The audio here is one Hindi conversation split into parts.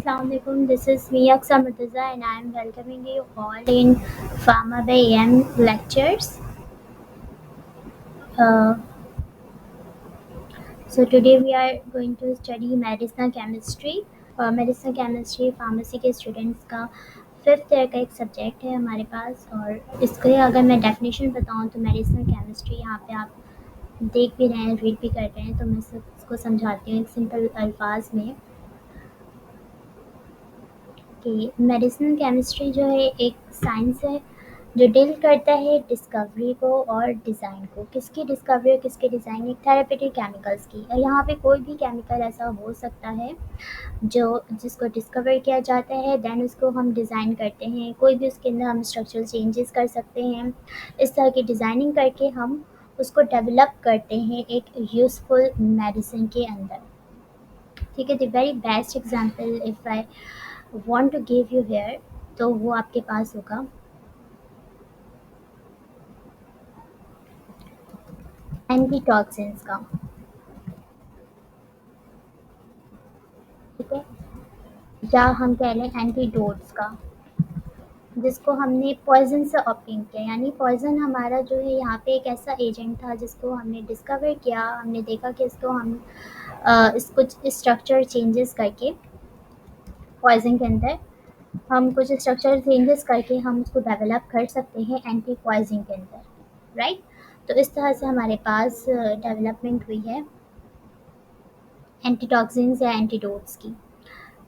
Assalamualaikum. This is me, Aksa Murtaza, and I am welcoming you all in Pharma by EM lectures. Uh, so today we are going to study medicinal chemistry. Medicinal chemistry pharmacy के स्टूडेंट्स का फिफ्थ ईयर का एक सब्जेक्ट है हमारे पास। और इसके अगर मैं डेफिनेशन बताऊं तो मेडिसिनल केमिस्ट्री यहाँ पे आप देख भी रहे हैं, रीड भी कर रहे हैं, तो मैं इसको समझाती हूँ एक सिंपल अल्फाज में कि मेडिसिनल केमिस्ट्री जो है एक साइंस है जो डील करता है डिस्कवरी को और डिज़ाइन को। किसकी डिस्कवरी और किसके डिज़ाइन? एक थेरेपेटिक केमिकल्स की। और यहाँ पे कोई भी केमिकल ऐसा हो सकता है जो जिसको डिस्कवर किया जाता है, देन उसको हम डिज़ाइन करते हैं। कोई भी उसके अंदर हम स्ट्रक्चरल चेंजेस कर सकते हैं। इस तरह की डिज़ाइनिंग करके हम उसको डेवलप करते हैं एक यूज़फुल मेडिसिन के अंदर। ठीक है, the very best example if I want to give you here, तो वो आपके पास होगा एंटीटॉक्सिन्स का। ठीक है, या हम कह लें एंटीडोट्स का, जिसको हमने पॉइजन से ऑब्टेन किया। यानी पॉइजन हमारा जो है यहाँ पे एक ऐसा एजेंट था जिसको हमने डिस्कवर किया। हमने देखा कि इसको हम इस कुछ स्ट्रक्चर चेंजेस करके पॉइजन के अंदर हम कुछ स्ट्रक्चर चेंजेस करके हम उसको डेवलप कर सकते हैं एंटी पॉइजन के अंदर, राइट। तो इस तरह से हमारे पास डेवलपमेंट हुई है एंटीटॉक्सिन्स या एंटीडोट्स की।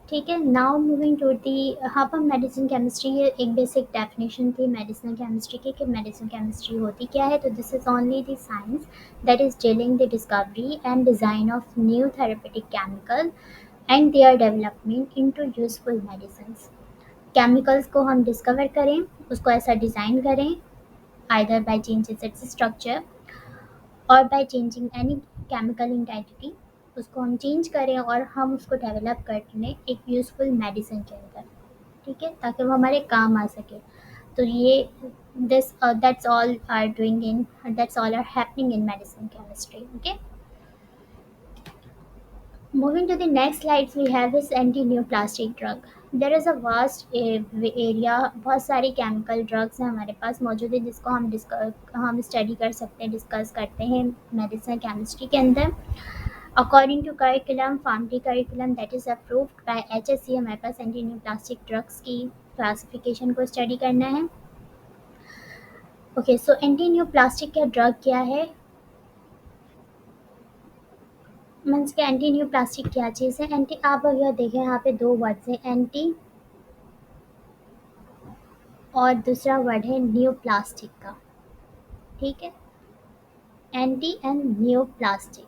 ठीक है, नाउ मूविंग टू दी हाँ पर मेडिसिन केमिस्ट्री एक बेसिक डेफिनेशन थी मेडिसिनल केमिस्ट्री की कि मेडिसिन केमिस्ट्री होती क्या है। तो this is only the science that is dealing the discovery and design of new therapeutic chemical and their development into useful medicines. Chemicals को हम डिस्कवर करें, उसको ऐसा डिज़ाइन करें, either by changes its structure और by changing any chemical intensity, उसको हम चेंज करें और हम उसको डेवलप कर लें एक यूज़फुल मेडिसिन के अंदर। ठीक है, ताकि वो हमारे काम आ सके। तो ये this that's all are happening in medicine chemistry. Okay, moving to the next slides we have is anti-neoplastic drug. There is a vast area, बहुत सारी केमिकल ड्रग्स हैं हमारे पास मौजूद है जिसको हम स्टडी कर सकते हैं, डिस्कस करते हैं मेडिसिन केमिस्ट्री के अंदर। According to curriculum, PharmD curriculum that is approved by HSC, हमारे पास एंटी-न्यूप्लास्टिक ड्रग्स की क्लासिफिकेशन को स्टडी करना है। ओके, सो एंटी-न्यूप्लास्टिक का ड्रग क्या है, मीन्स के एंटी न्यू प्लास्टिक क्या चीज़ है। एंटी, आप अगर देखें यहाँ पे दो वर्ड्स हैं, एंटी और दूसरा वर्ड है न्यू प्लास्टिक का। ठीक है, एंटी एंड न्यू प्लास्टिक।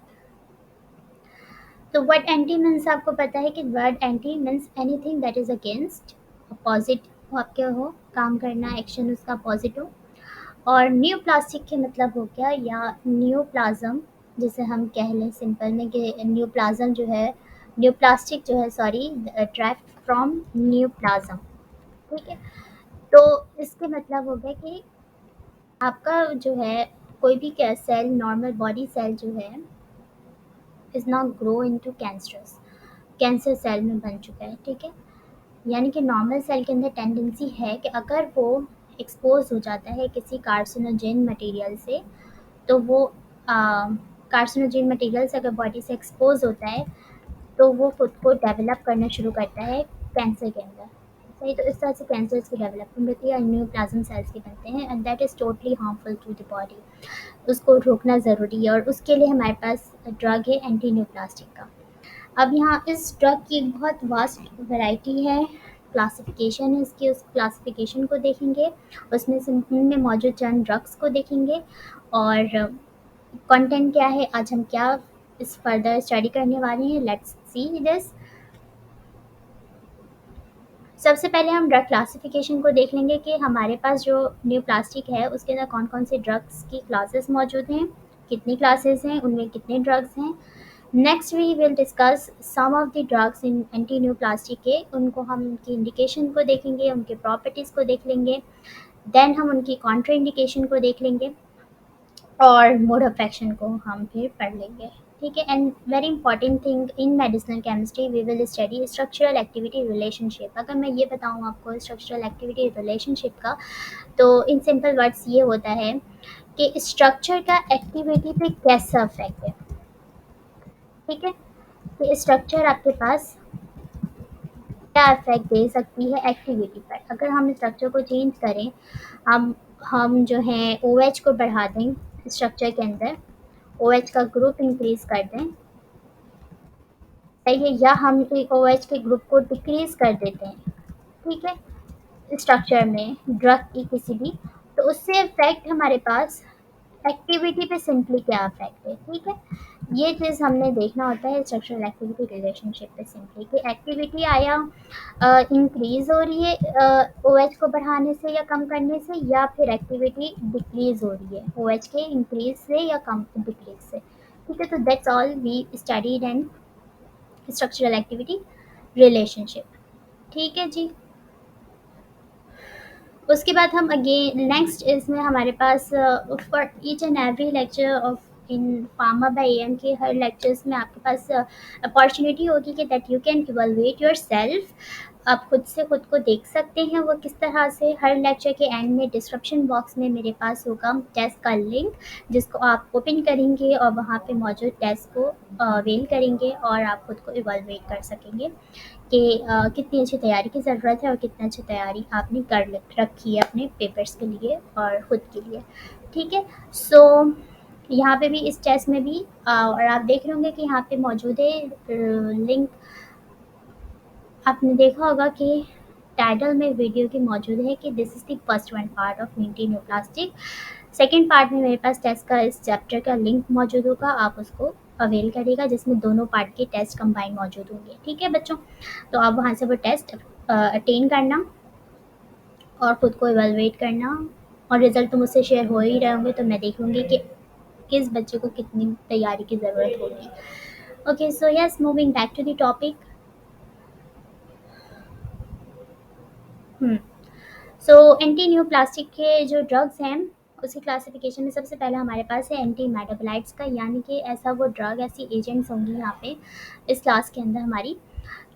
तो वर्ड एंटी मीन्स आपको पता है कि word anti means anything that is against, opposite हो, आपके हो काम करना, एक्शन उसका अपोजिट हो। और न्यू प्लास्टिक के मतलब हो गया या न्यू प्लाज्म, जिसे हम कह लें सिंपल में कि न्यू प्लाज्म जो है, न्यू प्लास्टिक जो है sorry, drive from new plasm. ठीक है, तो इसके मतलब हो गया कि आपका जो है कोई भी सेल, नॉर्मल बॉडी सेल जो है is not grow into cancerous, cancer cell में बन चुका है। ठीक है, यानी कि नॉर्मल सेल के अंदर टेंडेंसी है कि अगर वो एक्सपोज हो जाता है किसी कार्सिनोजेन मटेरियल से, तो वो कार्सिनोजेन मटेरियल से अगर बॉडी से एक्सपोज होता है तो वो खुद को डेवलप करना शुरू करता है कैंसर के अंदर। सही, तो इस तरह से कैंसर्स की डेवलपमेंट होती है और न्यू प्लाज्म सेल्स के बनते हैं and that is totally harmful to the body. उसको रोकना ज़रूरी है और उसके लिए हमारे पास ड्रग है एंटी न्यू प्लास्टिक का। अब यहाँ इस ड्रग की एक बहुत वास्ट वैरायटी है, क्लासिफिकेशन है इसकी, उस क्लासिफिकेशन को देखेंगे, उसमें से उनमें मौजूद चंद ड्रग्स को देखेंगे और कंटेंट क्या है, आज हम क्या इस फर्दर स्टडी करने वाले हैं। Let's see this. सबसे पहले हम ड्रग क्लासिफिकेशन को देख लेंगे कि हमारे पास जो न्यू प्लास्टिक है उसके अंदर कौन कौन से ड्रग्स की क्लासेस मौजूद हैं, कितनी क्लासेस हैं, उनमें कितने ड्रग्स हैं। Next we will discuss some of the drugs in anti neoplastic के, उनको हम उनकी इंडिकेशन को देखेंगे, उनके प्रॉपर्टीज़ को देख लेंगे, देन हम उनकी कॉन्ट्रा इंडिकेशन को देख लेंगे और मोड ऑफ एक्शन को हम फिर पढ़ लेंगे। ठीक है। And very important thing in medicinal chemistry we will study structural activity relationship. अगर मैं ये बताऊँ आपको स्ट्रक्चरल एक्टिविटी रिलेशनशिप का, तो इन सिंपल वर्ड्स ये होता है कि स्ट्रक्चर का एक्टिविटी पे कैसा इफेक्ट है। ठीक है, तो स्ट्रक्चर आपके पास क्या इफेक्ट दे सकती है एक्टिविटी पर। अगर हम स्ट्रक्चर को चेंज करें, हम जो है ओ एच को बढ़ा दें स्ट्रक्चर के अंदर, ओ एच का ग्रुप इंक्रीज कर दें, सही है, या हम ओ एच के ग्रुप को डिक्रीज कर देते हैं, ठीक है, स्ट्रक्चर में ड्रग की किसी भी, तो उससे इफेक्ट हमारे पास एक्टिविटी पे सिंपली क्या इफेक्ट है। ठीक है, ये चीज़ हमने देखना होता है स्ट्रक्चरल एक्टिविटी रिलेशनशिप पे सिंपली कि एक्टिविटी आया इंक्रीज हो रही है ओ एच को बढ़ाने से या कम करने से, या फिर एक्टिविटी डिक्रीज हो रही है ओ एच के इंक्रीज से या कम डिक्रीज से। ठीक है, तो that's all we studied and structural activity relationship. ठीक है जी। उसके बाद हम अगेन नेक्स्ट इसमें हमारे पास for each and every lecture of in pharma by M K हर लेक्चर्स में आपके पास अपॉर्चुनिटी होगी कि that you can evaluate yourself. आप खुद से खुद को देख सकते हैं वो किस तरह से। हर लेक्चर के एंड में डिस्क्रिप्शन बॉक्स में मेरे पास होगा टेस्ट का लिंक, जिसको आप ओपन करेंगे और वहाँ पे मौजूद टेस्ट को अवेल करेंगे और आप खुद को इवेलुएट कर सकेंगे कि कितनी अच्छी तैयारी की ज़रूरत है और कितनी अच्छी तैयारी आपने रखी है अपने पेपर्स के लिए और ख़ुद के लिए। ठीक है, सो यहाँ पे भी इस टेस्ट में भी और आप देख रहे होंगे कि यहाँ पे मौजूद है लिंक। आपने देखा होगा कि टाइटल में वीडियो की मौजूद है कि this is the first one part of neoplastic. Second part में मेरे पास टेस्ट का इस चैप्टर का लिंक मौजूद होगा, आप उसको अवेल करेगा, जिसमें दोनों पार्ट के टेस्ट कंबाइन मौजूद होंगे। ठीक है बच्चों, तो आप वहाँ से वो टेस्ट अटेन करना और ख़ुद को इवेलुएट करना, और रिज़ल्ट तो मुझसे शेयर हो ही रहे होंगे, तो मैं देखूँगी कि किस बच्चे को कितनी तैयारी की ज़रूरत होगी। Okay, so yes, moving back to the topic. So anti neoplastic के जो ड्रग्स हैं उसकी क्लासिफिकेशन में सबसे पहले हमारे पास है एंटी मेटाबोलाइट्स का, यानी कि ऐसा वो ड्रग, ऐसी एजेंट्स होंगी यहाँ पे इस क्लास के अंदर हमारी,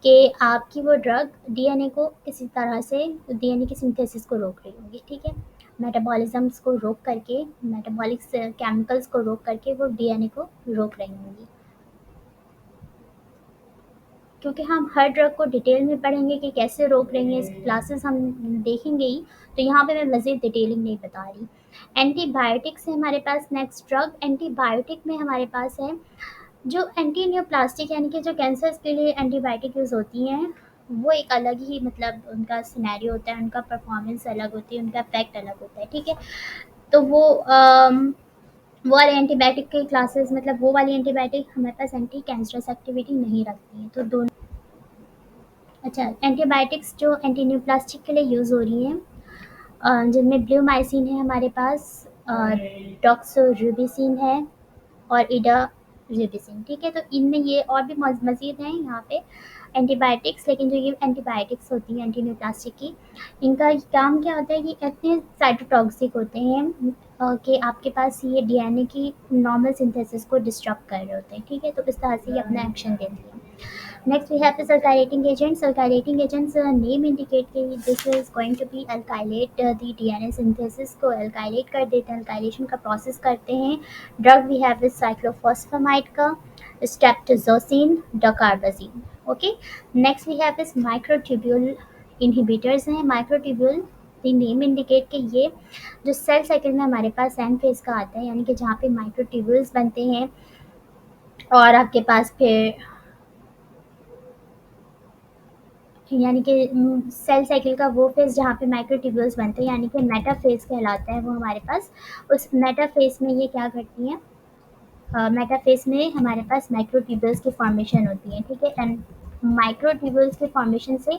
कि आपकी वो ड्रग डीएनए को किसी तरह से डीएनए की सिंथेसिस को रोक रही होगी। ठीक है, मेटाबॉलिज्म्स को रोक करके, मेटाबॉलिक केमिकल्स को रोक करके वो डीएनए को रोक रही होंगी। क्योंकि हम हर ड्रग को डिटेल में पढ़ेंगे कि कैसे रोक रही हैं, इस क्लासेस हम देखेंगे ही, तो यहाँ पे मैं मज़ीद डिटेलिंग नहीं बता रही। एंटीबायोटिक्स है हमारे पास नेक्स्ट ड्रग। एंटीबायोटिक में हमारे पास है जो एंटी न्यूप्लास्टिक, यानी कि जो कैंसर के लिए एंटीबायोटिक यूज़ होती हैं, वो एक अलग ही मतलब उनका सिनेरियो होता है, उनका परफॉर्मेंस अलग होती है, उनका इफेक्ट अलग होता है। ठीक है, तो वो वाले एंटीबायोटिक की क्लासेस, मतलब वो वाली एंटीबायोटिक हमारे पास एंटी कैंसरस एक्टिविटी नहीं रखती है, तो दोनों। अच्छा, एंटीबायोटिक्स जो एंटी न्यूप्लास्टिक के लिए यूज़ हो रही हैं जिनमें ब्लूमाइसिन है हमारे पास, डॉक्सोरुबिसिन है और इडारुबिसिन। ठीक है, तो इनमें ये और भी मज़ीद हैं यहाँ पे एंटीबायोटिक्स, लेकिन जो ये एंटीबायोटिक्स होती हैं एंटी न्यूप्लास्टिक की, इनका काम क्या होता है कि इतने साइटोटॉक्सिक होते हैं कि आपके पास ये डीएनए की नॉर्मल सिंथेसिस को डिस्टर्ब कर रहे होते हैं। ठीक है, तो इस तरह से ये अपना एक्शन देते हैं। Next we have the alkylating agents. Alkylating agents name indicate कि this is going to be alkylate the DNA synthesis को alkylate कर देते हैं, alkylation का process करते हैं। Drug we have is cyclophosphamide का, streptozocin, dacarbazine. Okay. Next we have is microtubule inhibitors हैं। microtubule the name indicate कि ये जो सेल साइकिल में हमारे पास एन फेज का आता है, यानी कि जहाँ पे माइक्रोट्यूब्यूल्स बनते हैं और आपके पास फिर यानी कि सेल साइकिल का वो फेज़ जहाँ पे माइक्रोट्यूब्यूल्स बनते हैं, यानी कि मेटा फेज़ कहलाता है वो हमारे पास। उस मेटा फेज़ में ये क्या करती हैं, मेटा फेज़ में हमारे पास माइक्रोट्यूब्यूल्स की फॉर्मेशन होती है। ठीक है, एंड माइक्रोट्यूब्यूल्स के फॉर्मेशन से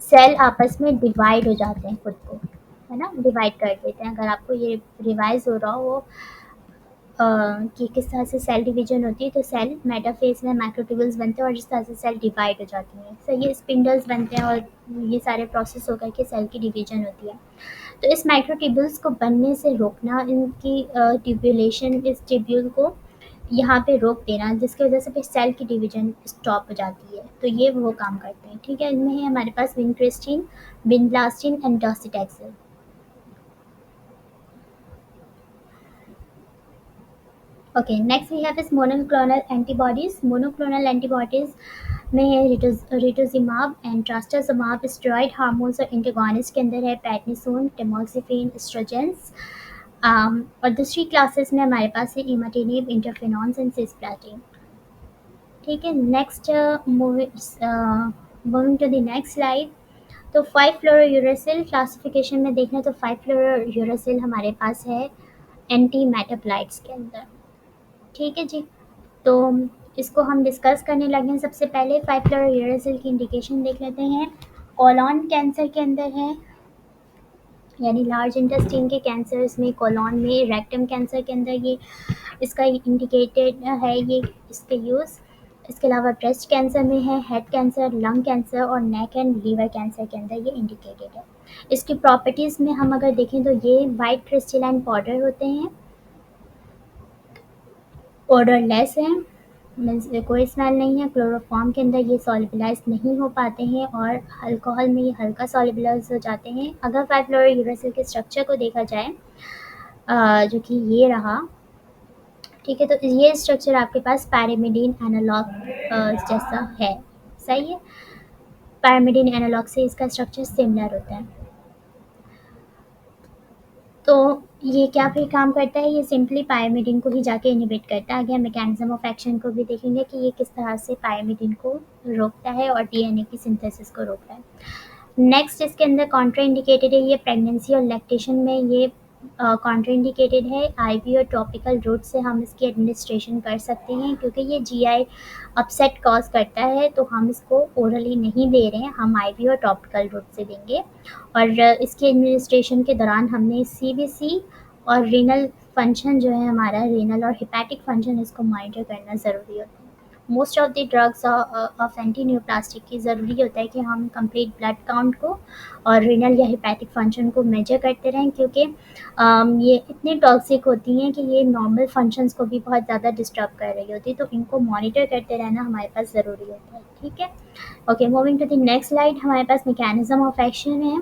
सेल आपस में डिवाइड हो जाते हैं, खुद को, है ना, डिवाइड कर देते हैं। अगर आपको ये रिवाइज हो रहा हो कि किस तरह से सेल डिवीजन होती है, तो सेल मेटाफेज में माइक्रोट्यूब्यूल्स बनते हैं और जिस तरह से सेल डिवाइड हो जाती हैं, सो ये स्पिंडल्स बनते हैं और ये सारे प्रोसेस होकर के सेल की डिवीजन होती है। तो इस माइक्रोट्यूब्यूल्स को बनने से रोकना, इनकी ट्यूब्यूलेशन, इस ट्यूब्यूल को यहाँ पे रोक देना, जिसकी वजह से फिर सेल की डिवीजन स्टॉप हो जाती है। तो ये वो काम करते हैं, ठीक है। इनमें है हमारे पास vincristine, vinblastine and docetaxel. Okay, next we have is monoclonal antibodies. Monoclonal antibodies में है rituximab and trastuzumab. Steroid hormones और इंटेगोनिस्ट के अंदर है पैडनिसोन, टेमोक्सिफेन, एस्ट्रोजेंस। और दूसरी क्लासेस में हमारे पास है इमाटिनिब, इंटरफेरॉन्स एंड सिस्प्लाटिन। ठीक है, next moving to the next slide. तो 5 फ्लोरोयूरेसिल क्लासिफिकेशन में देखें तो 5 फ्लोरोयूरेसिल हमारे पास है एंटी मेटाबोलाइट्स के अंदर। ठीक है जी। तो इसको हम डिस्कस करने लगे हैं। सबसे पहले 5 फ्लोरोयूरेसिल की इंडिकेशन देख लेते हैं। कोलॉन कैंसर के अंदर है, यानी लार्ज इंटेस्टाइन के कैंसर्स में, कोलॉन में, रेक्टम कैंसर के अंदर ये इसका इंडिकेटेड है ये इसके यूज़। इसके अलावा ब्रेस्ट कैंसर में है, हेड कैंसर, लंग कैंसर और नेक एंड लीवर कैंसर के अंदर ये इंडिकेटेड है। इसकी प्रॉपर्टीज़ में हम अगर देखें तो ये वाइट क्रिस्टलाइन पाउडर होते हैं, ऑर्डरलेस है, मीन्स कोई स्मेल नहीं है। क्लोरोफॉर्म के अंदर ये सॉल्युबलाइज नहीं हो पाते हैं और अल्कोहल में ये हल्का सॉल्युबलाइज हो जाते हैं। अगर 5 फ्लोरोयूरेसिल के स्ट्रक्चर को देखा जाए, जो कि ये रहा, ठीक है, तो ये स्ट्रक्चर आपके पास पैरामिडीन एनालॉग जैसा है, सही है। पैरामिडीन एनालॉग से इसका स्ट्रक्चर सिमिलर होता है। तो ये क्या फिर काम करता है, ये सिंपली पायरिमिडीन को ही जाके इनहिबिट करता है। आगे मैकेनिज्म ऑफ एक्शन को भी देखेंगे कि ये किस तरह से पायरिमिडीन को रोकता है और डीएनए की सिंथेसिस को रोकता है। नेक्स्ट इसके अंदर कॉन्ट्रा इंडिकेटेड है, ये प्रेगनेंसी और लैक्टेशन में ये कॉन्ट्रा इंडिकेटेड है। आईवी और टॉपिकल रूट से हम इसकी एडमिनिस्ट्रेशन कर सकते हैं, क्योंकि ये जीआई अपसेट कॉज करता है तो हम इसको ओरली नहीं दे रहे हैं, हम आईवी और टॉपिकल रूट से देंगे। और इसकी एडमिनिस्ट्रेशन के दौरान हमने सीबीसी और रीनल फंक्शन जो है हमारा, रीनल और हिपैटिक फंक्शन, इसको मॉनिटर करना ज़रूरी होता है। Most of the drugs of anti neoplastic की ज़रूरी होता है कि हम कंप्लीट ब्लड काउंट को और रीनल या हिपैटिक फंक्शन को मेजर करते रहें, क्योंकि ये इतनी टॉक्सिक होती हैं कि ये नॉर्मल फंक्शंस को भी बहुत ज़्यादा डिस्टर्ब कर रही होती है। तो इनको मॉनिटर करते रहना हमारे पास ज़रूरी होता है, ठीक है। Okay, moving to the next slide. हमारे पास मैकेनिज्म ऑफ एक्शन है।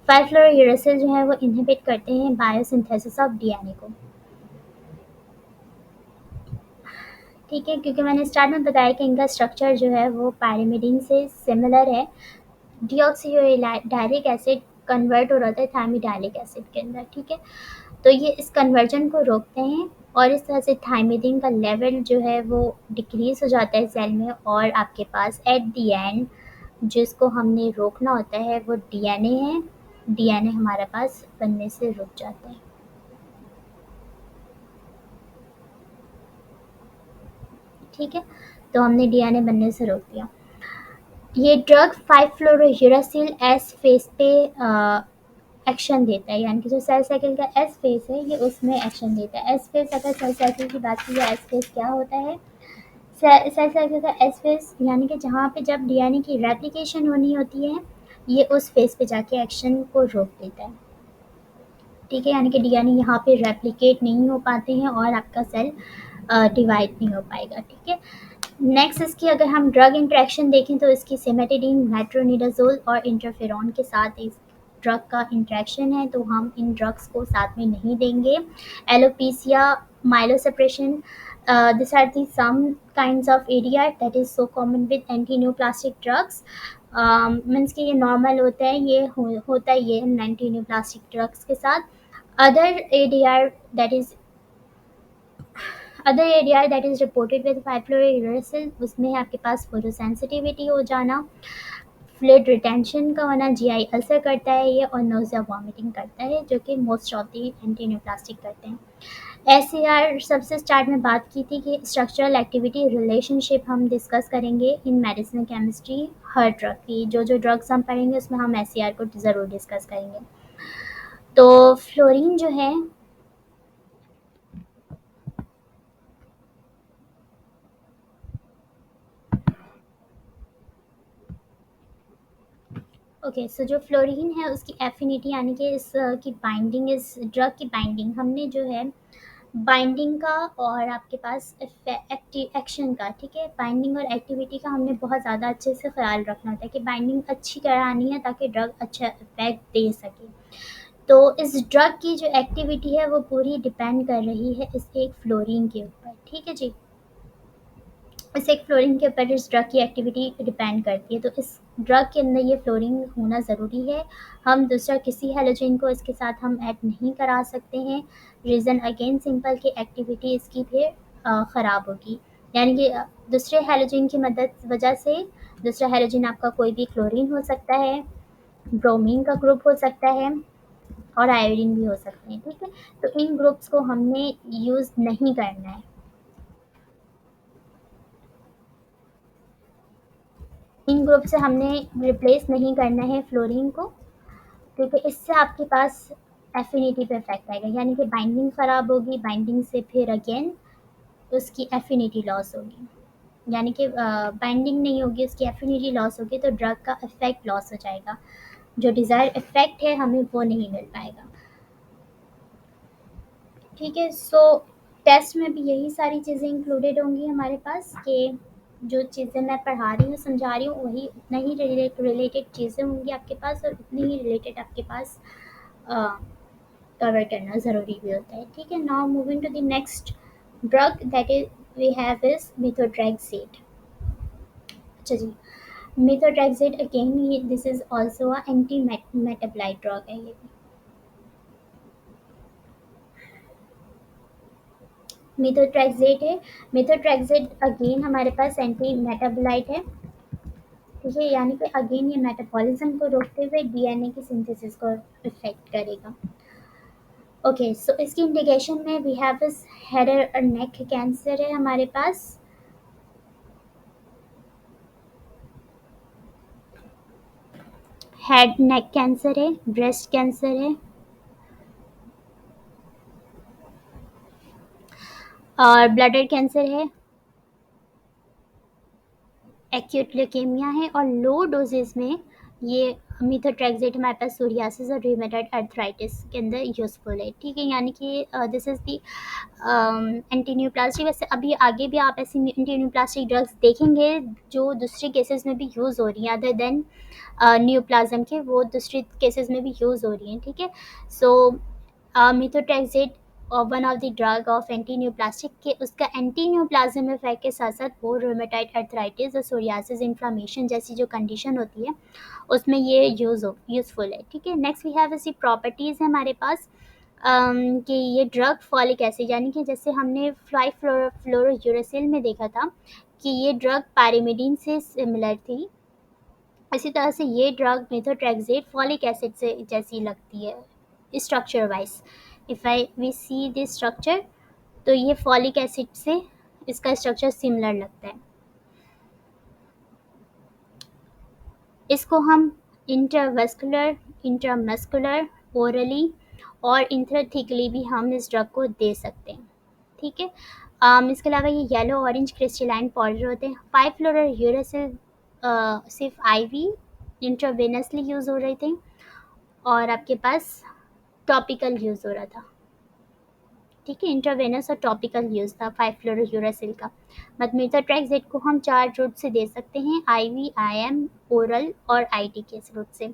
5 फ्लोरोयूरेसिल जो है वो इनहिबिट करते हैं बायोसिंथेसिस ऑफ डीएनए को, ठीक है, क्योंकि मैंने स्टार्ट में बताया कि इनका स्ट्रक्चर जो है वो पैरामिडीन से सिमिलर है। डीऑक्सीडायलिक एसिड कन्वर्ट हो रहा है थायमिडाइलिक एसिड के अंदर, ठीक है। तो ये इस कन्वर्जन को रोकते हैं और इस तरह से थायमिडीन का लेवल जो है वो डिक्रीज हो जाता है सेल में, और आपके पास एट द एंड जिसको हमने रोकना होता है वो डीएनए है। डीएनए हमारे पास बनने से रुक जाता है, ठीक है। तो हमने डीएनए बनने से रोक दिया। ये ड्रग 5 फ्लोरोयूरासिल एस फेज पे एक्शन देता है, यानी कि जो सेल साइकिल का एस फेज है ये उसमें एक्शन देता है। एस फेज, अगर सेल साइकिल की बात की जाए, एस फेज क्या होता है? सेल साइकिल का एस फेज यानी कि जहाँ पे जब डीएनए की रेप्लिकेशन होनी होती है, ये उस फेज पे जाके एक्शन को रोक देता है, ठीक है। यानी कि डीएनए यहाँ पे रेप्लिकेट नहीं हो पाते हैं और आपका सेल डिवाइड नहीं हो पाएगा, ठीक है। नेक्स्ट इसकी अगर हम ड्रग इंटरेक्शन देखें तो इसकी सिमेटिडीन, मेट्रोनिडाजोल और इंटरफेरॉन के साथ इस ड्रग का इंटरेक्शन है, तो हम इन ड्रग्स को साथ में नहीं देंगे। Alopecia, myelosuppression, this are the some kinds of area that is so common with anti neoplastic drugs. Means कि ये नॉर्मल होता है, ये होता ही है एंटी न्यूप्लास्टिक ड्रग्स के साथ। Other ADR that is other area that is reported with 5 फ्लोरोयूरेसिल, उसमें आपके पास फोटोसेंसिटिविटी हो जाना, फ्लूइड रिटेंशन का होना, जीआई अल्सर करता है ये, और नोजिया वॉमिटिंग करता है, जो कि most of the anti neoplastic करते हैं। एस सबसे स्टार्ट में बात की थी कि स्ट्रक्चरल एक्टिविटी रिलेशनशिप हम डिस्कस करेंगे इन मेडिसिन केमिस्ट्री। हर ड्रग की जो ड्रग्स हम पढ़ेंगे उसमें हम एस को ज़रूर डिस्कस करेंगे। तो फ्लोरीन जो है, ओके, सो जो फ्लोरीन है उसकी एफिनिटी, यानी कि इस की बाइंडिंग, इस ड्रग की बाइंडिंग हमने जो है बाइंडिंग का और आपके पास एक्शन का, ठीक है। बाइंडिंग और एक्टिविटी का हमने बहुत ज़्यादा अच्छे से ख्याल रखना होता है कि बाइंडिंग अच्छी करानी है ताकि ड्रग अच्छा इफेक्ट दे सके। तो इस ड्रग की जो एक्टिविटी है वो पूरी डिपेंड कर रही है इस एक फ्लोरीन के ऊपर, ठीक है जी। इस एक फ्लोरीन के ऊपर इस ड्रग की एक्टिविटी डिपेंड करती है, तो इस ड्रग के अंदर ये फ्लोरीन होना ज़रूरी है। हम दूसरा किसी हैलोजन को इसके साथ हम ऐड नहीं करा सकते हैं। रीज़न अगेन सिंपल कि एक्टिविटी इसकी फिर ख़राब होगी, यानी कि दूसरे हैलोजन की मदद वजह से दूसरा हैलोजन आपका कोई भी क्लोरीन हो सकता है, ब्रोमीन का ग्रुप हो सकता है और आयोडीन भी हो सकते हैं, ठीक है। तो इन ग्रुप्स को हमने यूज़ नहीं करना है। इन ग्रुप से हमने रिप्लेस नहीं करना है फ्लोरीन को, क्योंकि इससे आपके पास एफिनिटी पे इफेक्ट आएगा, यानी कि बाइंडिंग ख़राब होगी, बाइंडिंग से फिर अगेन उसकी एफिनिटी लॉस होगी, यानी कि बाइंडिंग नहीं होगी, उसकी एफिनिटी लॉस होगी तो ड्रग का इफेक्ट लॉस हो जाएगा, जो डिज़ायर इफेक्ट है हमें वो नहीं मिल पाएगा, ठीक है। सो टेस्ट में भी यही सारी चीज़ें इंक्लूडेड होंगी हमारे पास, कि जो चीज़ें मैं पढ़ा रही हूँ समझा रही हूँ वही उतना ही रिलेटेड चीज़ें होंगी आपके पास, और उतनी ही रिलेटेड आपके पास कवर करना ज़रूरी भी होता है, ठीक है। Now moving to the next drug that is we have is methotrexate। अच्छा जी, methotrexate अगेन ये this is also a anti metabolite drug है। ये methotrexate है। methotrexate अगेन हमारे पास एंटी मेटाबोलाइट है, ठीक है, यानी कि अगेन ये मेटाबॉलिज्म को रोकते हुए डीएनए की सिंथेसिस को इफेक्ट करेगा। ओके, सो इसकी इंडिकेशन में वी हैव इस हेड और नेक कैंसर है हमारे पास, हेड नेक कैंसर है, ब्रेस्ट कैंसर है और ब्लडर कैंसर है, एक्यूट ल्यूकेमिया है, और लो डोजेस में ये methotrexate हमारे पास सोरियासिस और रूमेटॉइड अर्थराइटिस के अंदर यूज़फुल है, ठीक है। यानी कि दिस इज़ दी एंटीन्यूप्लास्टिक। वैसे अभी आगे भी आप ऐसी एंटीन्यूप्लास्टिक ड्रग्स देखेंगे जो दूसरे केसेस में भी यूज़ हो रही हैं, अदर देन न्यूप्लाज्म के, वो दूसरे केसेस में भी यूज़ हो रही हैं, ठीक है। सो methotrexate one of the drug of anti neoplastic के उसका एंटी न्यूप्लाज्म इफेक्ट के साथ साथ वो रूमेटॉइड अर्थराइटिस और सोरियासिस इन्फ्लामेशन जैसी जो कंडीशन होती है उसमें ये यूज़फुल है, ठीक है। नेक्स्ट वी हैव ऐसी प्रॉपर्टीज़ है हमारे पास कि ये ड्रग फॉलिक एसिड, यानी कि जैसे हमने फ्लोरोयूरेसिल में देखा था कि ये ड्रग पैरिमिडीन से सिमिलर थी, इसी तरह से ये ड्रग methotrexate फॉलिक एसिड से जैसी लगती है structure wise. If I we see this structure, तो ये फॉलिक एसिड से इसका स्ट्रक्चर सिमिलर लगता है। इसको हम इंट्रावेस्कुलर, इंट्रामस्कुलर, ओरली और इंट्राथिकली भी हम इस ड्रग को दे सकते हैं, ठीक है। इसके अलावा ये येलो ऑरेंज क्रिस्टलाइन पाउडर होते हैं। 5 फ्लोरल यूरेसिल सिर्फ आईवी इंट्रावेनसली यूज़ हो रहे थे और आपके पास टॉपिकल यूज़ हो रहा था, ठीक है। इंट्रावेनस और टॉपिकल यूज़ था 5 फ्लोरोयूरासिल का। बट methotrexate को हम 4 रूट से दे सकते हैं, आईवी, आईएम, ओरल और आईटी के रूट से।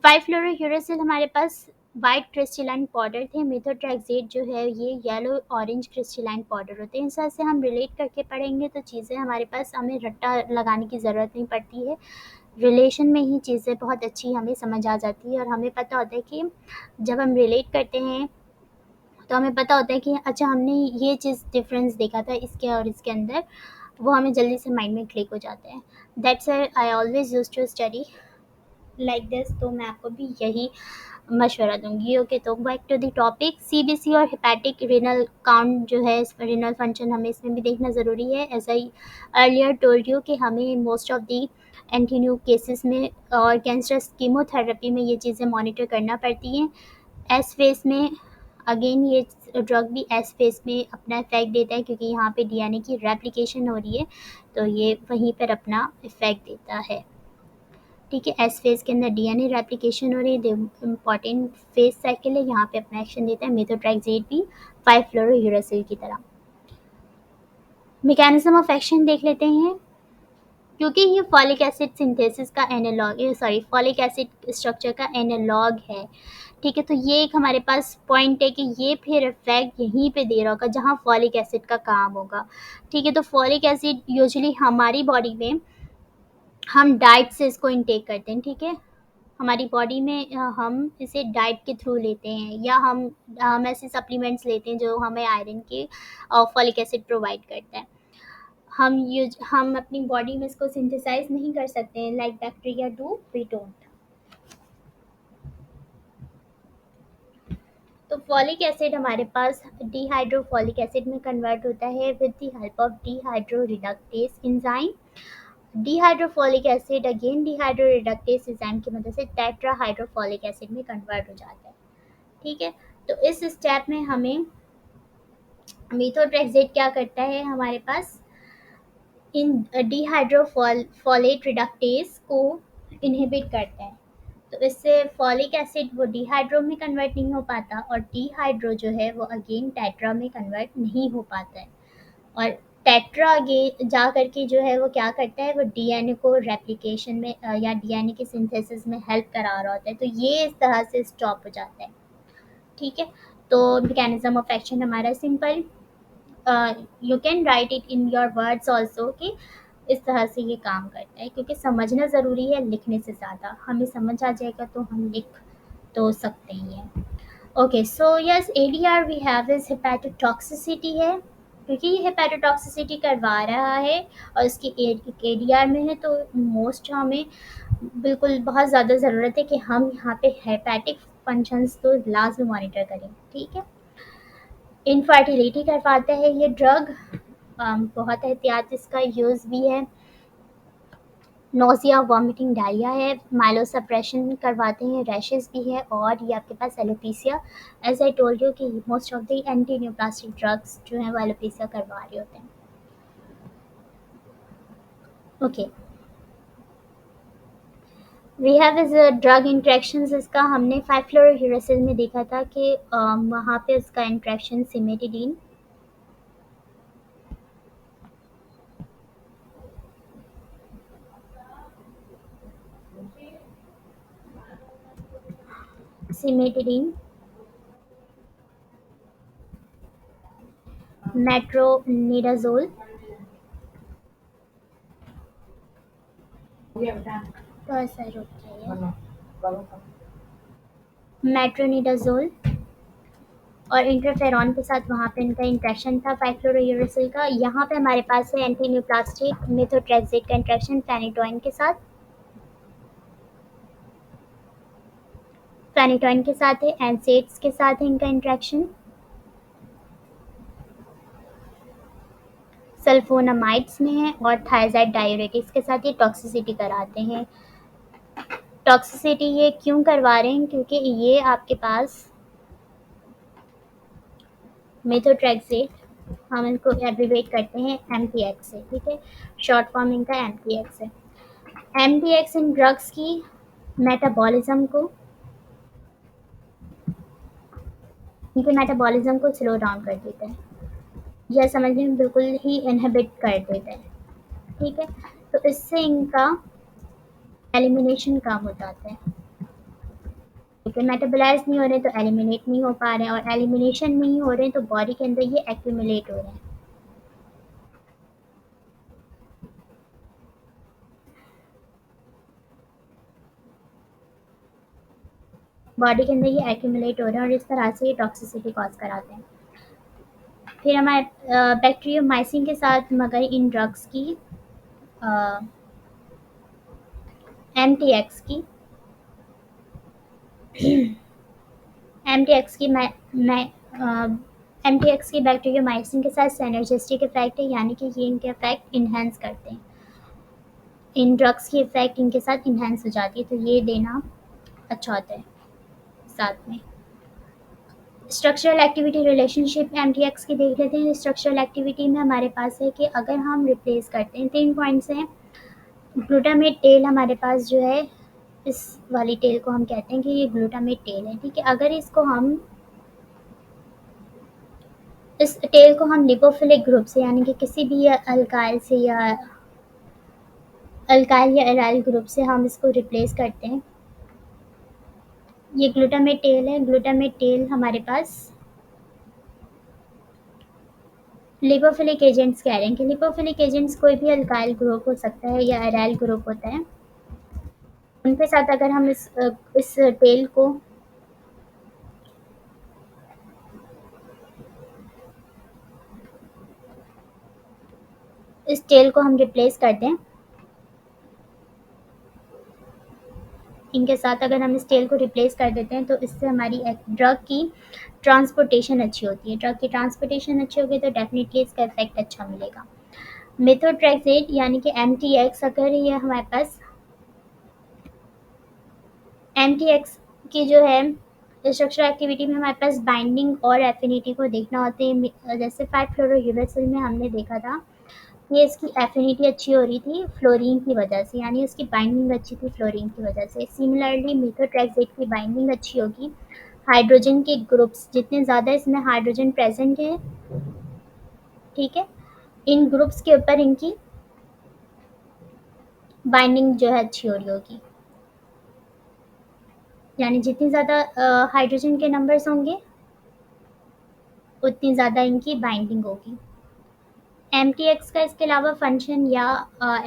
5 फ्लोरोयूरासिल हमारे पास वाइट क्रिस्टलाइन पाउडर थे, methotrexate जो है ये येलो ऑरेंज क्रिस्टलाइन पाउडर होते हैं। इस तरह से हम रिलेट करके पढ़ेंगे तो चीज़ें हमारे पास, हमें रट्टा लगाने की ज़रूरत नहीं पड़ती है, रिलेशन में ही चीज़ें बहुत अच्छी हमें समझ आ जाती है और हमें पता होता है कि जब हम रिलेट करते हैं तो हमें पता होता है कि अच्छा हमने ये चीज़ डिफरेंस देखा था इसके और इसके अंदर, वो हमें जल्दी से माइंड में क्लिक हो जाता है। That's I always use to study like this, तो मैं आपको भी यही मशवरा दूंगी। ओके, तो back to the topic, CBC और हेपेटिक रीनल काउंट जो है, रीनल फंक्शन हमें इसमें भी देखना ज़रूरी है। As I earlier told you कि हमें most of the antineo cases में और कैंसरस कीमोथेरेपी में ये चीज़ें मॉनिटर करना पड़ती हैं। एस फेस में अगेन ये ड्रग भी एस फेस में अपना इफेक्ट देता है, क्योंकि यहाँ पे डीएनए की रेप्लिकेशन हो रही है, तो ये वहीं पर अपना इफेक्ट देता है। ठीक है। एस फेज के अंदर डीएनए रेप्लिकेशन हो रही है, इंपॉर्टेंट फेज साइकिल है, यहाँ पे अपना एक्शन देता है मेथोट्रेक्सेट भी 5 फ्लोरोयूरासिल की तरह। मैकेनिज्म ऑफ एक्शन देख लेते हैं। क्योंकि ये फॉलिक एसिड सिंथेसिस का analogue, sorry folic acid structure का एनालॉग है, ठीक है। तो ये एक हमारे पास पॉइंट है कि ये फिर इफेक्ट यहीं पे दे रहा होगा जहाँ फॉलिक एसिड का काम होगा, ठीक है। तो फॉलिक एसिड यूजुअली हमारी बॉडी में हम डाइट से इसको इनटेक करते हैं, ठीक है। हमारी बॉडी में हम इसे डाइट के थ्रू लेते हैं, या हम ऐसे सप्लीमेंट्स लेते हैं जो हमें आयरन के और फॉलिक एसिड प्रोवाइड करता है। हम अपनी बॉडी में इसको सिंथेसाइज नहीं कर सकते हैं, like bacteria do, we don't. तो फॉलिक एसिड हमारे पास डिहाइड्रोफॉलिक एसिड में कन्वर्ट होता है with the help of dihydro reductase enzyme. Dihydrofolic acid again dihydro reductase enzyme की मदद से टेट्राहाइड्रोफॉलिक एसिड में कन्वर्ट हो जाता है, ठीक है। तो इस स्टेप में हमें मेथोट्रेक्सेट क्या करता है, हमारे पास इन डिहाइड्रोफॉलेट रिडक्टेस को इनहिबिट करता है। तो इससे फॉलिक एसिड वो डिहाइड्रो में कन्वर्ट नहीं हो पाता, और डिहाइड्रो जो है वो अगेन टेट्रा में कन्वर्ट नहीं हो पाता है। और टेट्रा अगेन जा करके जो है वो क्या करता है, वो डीएनए को रेप्लिकेशन में या डीएनए के सिंथेसिस में हेल्प करा रहा होता है। तो ये इस तरह से स्टॉप हो जाता है, ठीक है। तो मैकेनिज्म ऑफ एक्शन हमारा simple, you can write it in your words also कि इस तरह से ये काम करता है, क्योंकि समझना ज़रूरी है लिखने से ज़्यादा। हमें समझ आ जाएगा तो हम लिख तो सकते ही हैं। Okay, so yes, ADR we have is hepatotoxicity है, क्योंकि ये हेपेटोटॉक्सिसिटी करवा रहा है और इसकी एडीआर में है, तो मोस्ट हमें बिल्कुल बहुत ज़्यादा ज़रूरत है कि हम यहाँ पे हेपेटिक फंक्शंस तो लाजमी मॉनिटर करें, ठीक है। इनफर्टिलिटी करवाता है ये ड्रग, बहुत एहतियात इसका यूज़ भी है। नोज़िया, वॉमिटिंग, डायरिया है। माइलोसप्रेशन करवाते हैं, रैशेस भी है, और ये आपके पास alopecia, as I told you कि most of the anti neoplastic drugs जो हैं वो एलोपेसिया करवा रहे होते हैं। Okay, we have is drug interactions. इसका हमने 5 फ्लोरोयूरासिल में देखा था कि वहाँ पे उसका इंट्रैक्शन सिमेटिडीन, सिमेटिडीन, मेट्रोनिडाजोल, तो ऐसा रुक जाइए, मेट्रोनिडाजोल और इंटरफेरॉन के साथ वहाँ पे इनका इंट्रैक्शन था 5 फ्लोरोयूरासिल का। यहाँ पे हमारे पास है एंटी न्यूप्लास्टिक मेथोट्रेक्सेट का इंट्रैक्शन फेनिटोइन के साथ, फेनिटोइन के साथ है, एनसेड्स के साथ है इनका इंट्रैक्शन, सल्फोनामाइड्स में है, और थायजाइड डायूरेटिक्स के साथ ये टॉक्सिसिटी कराते हैं। टॉक्सिसिटी ये क्यों करवा रहे हैं, क्योंकि ये आपके पास मेथोट्रेक्सेट, हम इनको एब्रिवेट करते हैं एमटीएक्स से, ठीक है। शॉर्ट फॉर्म इनका एमटीएक्स है। एमटीएक्स इन ड्रग्स की मेटाबॉलिज्म को, इनके मेटाबॉलिज्म को स्लो डाउन कर देता है, या समझने में बिल्कुल ही इनहिबिट कर देता है, ठीक है। तो इससे इनका एलिमिनेशन कम हो जाता है, क्योंकि मेटाबोलाइज नहीं हो रहे तो एलिमिनेट नहीं हो पा रहे हैं, और एलिमिनेशन नहीं हो रहे तो बॉडी के अंदर ये एक्यूमुलेट हो रहे हैं, बॉडी के अंदर ये एक्यूमुलेट हो रहे हैं, और इस तरह से ये टॉक्सिसिटी कॉज कराते हैं। फिर हमारे बैक्टीरियोमाइसिन के साथ मगर इन ड्रग्स की एमटीएक्स की एमटीएक्स की एमटीएक्स की बैक्टीरियोमाइसिन के साथ सिनर्जिस्टिक इफेक्ट है, यानी कि ये इनके इफेक्ट इन्हेंस करते हैं, इन ड्रग्स की इफेक्ट इनके साथ इन्हेंस हो जाती है, तो ये देना अच्छा होता है साथ में। स्ट्रक्चरल एक्टिविटी रिलेशनशिप एमटीएक्स की देख लेते हैं। स्ट्रक्चरल एक्टिविटी में हमारे पास है कि अगर हम रिप्लेस करते हैं, 3 पॉइंट्स हैं। ग्लूटामेट टेल हमारे पास जो है इस वाली टेल को हम कहते हैं कि ये ग्लूटामेट टेल है, ठीक है। अगर इसको हम इस टेल को हम लिपोफिलिक ग्रुप से यानी कि किसी भी अल्काइल से या अल्काइल या एराइल ग्रुप से हम इसको रिप्लेस करते हैं। ये ग्लूटामेट टेल है। ग्लूटामेट टेल हमारे पास लिपोफिलिक एजेंट्स कह रहे हैं कि लिपोफिलिक एजेंट्स कोई भी अल्काइल ग्रुप हो सकता है या एराइल ग्रुप होता है। उनके साथ अगर हम इस टेल को हम रिप्लेस कर दें, इनके साथ अगर हम इस टेल को रिप्लेस कर देते हैं तो इससे हमारी ड्रग की ट्रांसपोर्टेशन अच्छी होती है। ड्रग की ट्रांसपोर्टेशन अच्छी होगी तो डेफिनेटली इसका इफेक्ट अच्छा मिलेगा। मेथोट्रेक्सेट यानी कि MTX, अगर ये हमारे पास MTX की जो है स्ट्रक्चरल एक्टिविटी में हमारे पास बाइंडिंग और एफिनिटी को देखना होता है। जैसे 5-फ्लोरोयूरेसिल में हमने देखा था ये इसकी एफिनिटी अच्छी हो रही थी फ्लोरीन की वजह से, यानी उसकी बाइंडिंग अच्छी थी फ्लोरीन की वजह से। सिमिलरली मेथोट्रेक्सेट की बाइंडिंग अच्छी होगी हाइड्रोजन के ग्रुप्स जितने ज़्यादा इसमें हाइड्रोजन प्रेजेंट है, ठीक है, इन ग्रुप्स के ऊपर इनकी बाइंडिंग जो है अच्छी हो रही होगी, यानी जितनी ज़्यादा हाइड्रोजन के नंबर्स होंगे उतनी ज़्यादा इनकी बाइंडिंग होगी। MTX का इसके अलावा फंक्शन या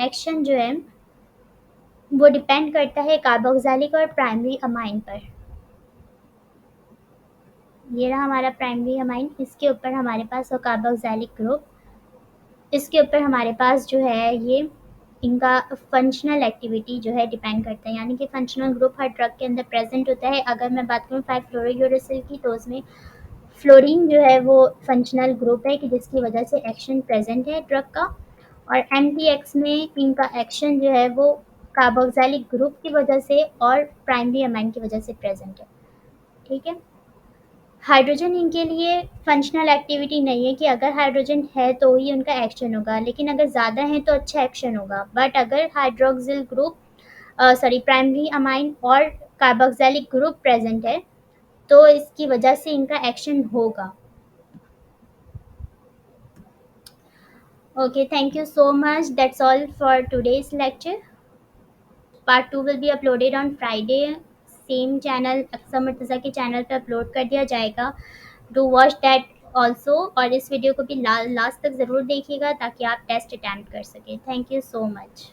एक्शन जो है वो डिपेंड करता है कार्बोक्सिलिक और प्राइमरी अमाइन पर। ये रहा हमारा प्राइमरी अमाइन, इसके ऊपर हमारे पास और कार्बोक्सिलिक ग्रुप, इसके ऊपर हमारे पास जो है ये इनका फंक्शनल एक्टिविटी जो है डिपेंड करता है, यानी कि फंक्शनल ग्रुप हर ड्रग के अंदर प्रेजेंट होता है। अगर मैं बात करूँ 5-फ्लोरोयूरेसिल की तो उसमें फ्लोरीन जो है वो फंक्शनल ग्रुप है कि जिसकी वजह से एक्शन प्रेजेंट है ड्रग का, और MTX में इनका एक्शन जो है वो कार्बोक्सिलिक ग्रुप की वजह से और प्राइमरी अमाइन की वजह से प्रेजेंट है, ठीक है। हाइड्रोजन इनके लिए फंक्शनल एक्टिविटी नहीं है कि अगर हाइड्रोजन है तो ही उनका एक्शन होगा, लेकिन अगर ज़्यादा है तो अच्छा एक्शन होगा। बट अगर हाइड्रोक्सिल ग्रुप प्राइमरी अमाइन और कार्बोक्सिलिक ग्रुप प्रेजेंट है तो इसकी वजह से इनका एक्शन होगा। Okay, thank you so much. That's all for today's lecture. Part 2 will be uploaded on Friday. Same channel अक्सर मुर्तज़ा के चैनल पे अपलोड कर दिया जाएगा। डू वॉच दैट ऑल्सो, और इस वीडियो को भी लास्ट तक ज़रूर देखिएगा ताकि आप टेस्ट अटैम्प्ट कर सकें। Thank you so much.